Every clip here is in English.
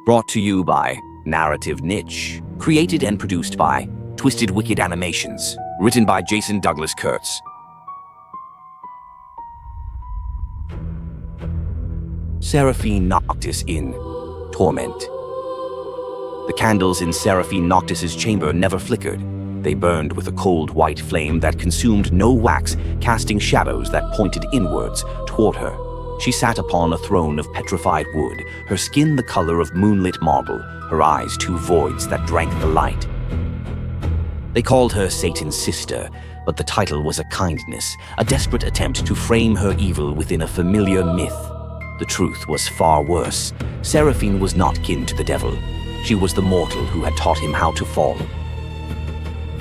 Brought to you by Narrative Niche. Created and produced by Twisted Wicked Animations. Written by Jason Douglas Kurtz. Seraphine Noctis in Torment. The candles in Seraphine Noctis's chamber never flickered. They burned with a cold white flame that consumed no wax, casting shadows that pointed inwards toward her. She sat upon a throne of petrified wood, her skin the color of moonlit marble, her eyes two voids that drank the light. They called her Satan's sister, but the title was a kindness, a desperate attempt to frame her evil within a familiar myth. The truth was far worse. Seraphine was not kin to the devil. She was the mortal who had taught him how to fall.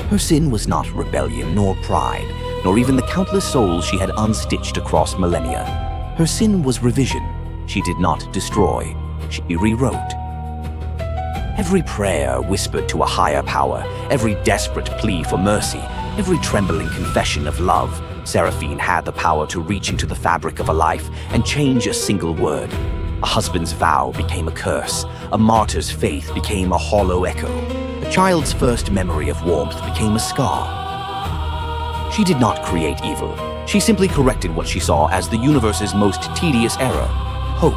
Her sin was not rebellion nor pride, nor even the countless souls she had unstitched across millennia. Her sin was revision. She did not destroy. She rewrote. Every prayer whispered to a higher power, every desperate plea for mercy, every trembling confession of love, Seraphine had the power to reach into the fabric of a life and change a single word. A husband's vow became a curse. A martyr's faith became a hollow echo. A child's first memory of warmth became a scar. She did not create evil. She simply corrected what she saw as the universe's most tedious error, hope.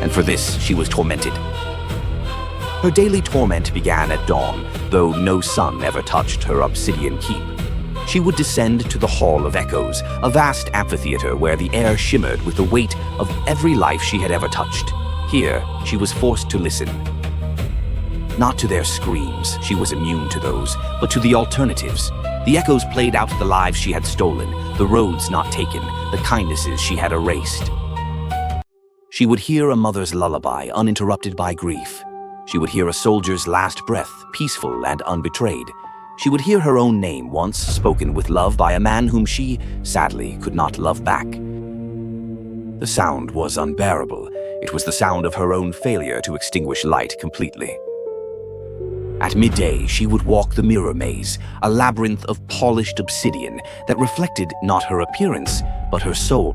And for this, she was tormented. Her daily torment began at dawn, though no sun ever touched her obsidian keep. She would descend to the Hall of Echoes, a vast amphitheater where the air shimmered with the weight of every life she had ever touched. Here, she was forced to listen. Not to their screams, she was immune to those, but to the alternatives. The echoes played out the lives she had stolen, the roads not taken, the kindnesses she had erased. She would hear a mother's lullaby uninterrupted by grief. She would hear a soldier's last breath, peaceful and unbetrayed. She would hear her own name once spoken with love by a man whom she, sadly, could not love back. The sound was unbearable. It was the sound of her own failure to extinguish light completely. At midday, she would walk the mirror maze, a labyrinth of polished obsidian that reflected not her appearance, but her soul.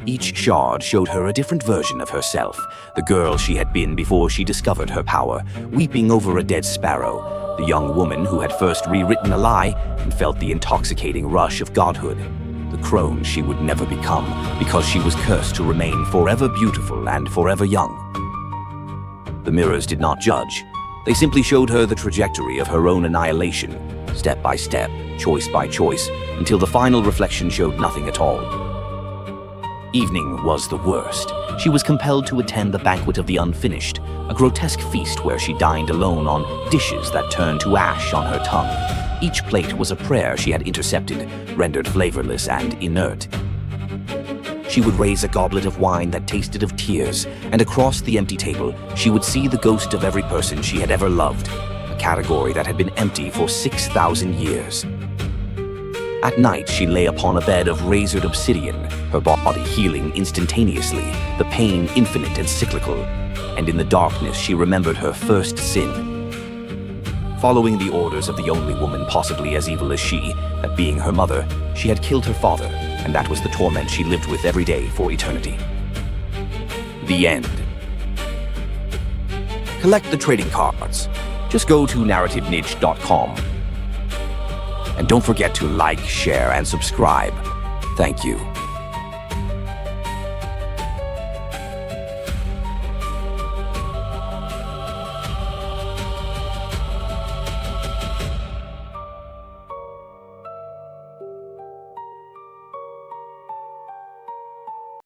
Each shard showed her a different version of herself, the girl she had been before she discovered her power, weeping over a dead sparrow, the young woman who had first rewritten a lie and felt the intoxicating rush of godhood, the crone she would never become because she was cursed to remain forever beautiful and forever young. The mirrors did not judge. They simply showed her the trajectory of her own annihilation, step by step, choice by choice, until the final reflection showed nothing at all. Evening was the worst. She was compelled to attend the banquet of the unfinished, a grotesque feast where she dined alone on dishes that turned to ash on her tongue. Each plate was a prayer she had intercepted, rendered flavorless and inert. She would raise a goblet of wine that tasted of tears, and across the empty table, she would see the ghost of every person she had ever loved, a category that had been empty for 6,000 years. At night, she lay upon a bed of razored obsidian, her body healing instantaneously, the pain infinite and cyclical, and in the darkness she remembered her first sin. Following the orders of the only woman possibly as evil as she, that being her mother, she had killed her father, and that was the torment she lived with every day for eternity. The end. Collect the trading cards. Just go to narrativeniche.com. And don't forget to like, share, and subscribe. Thank you.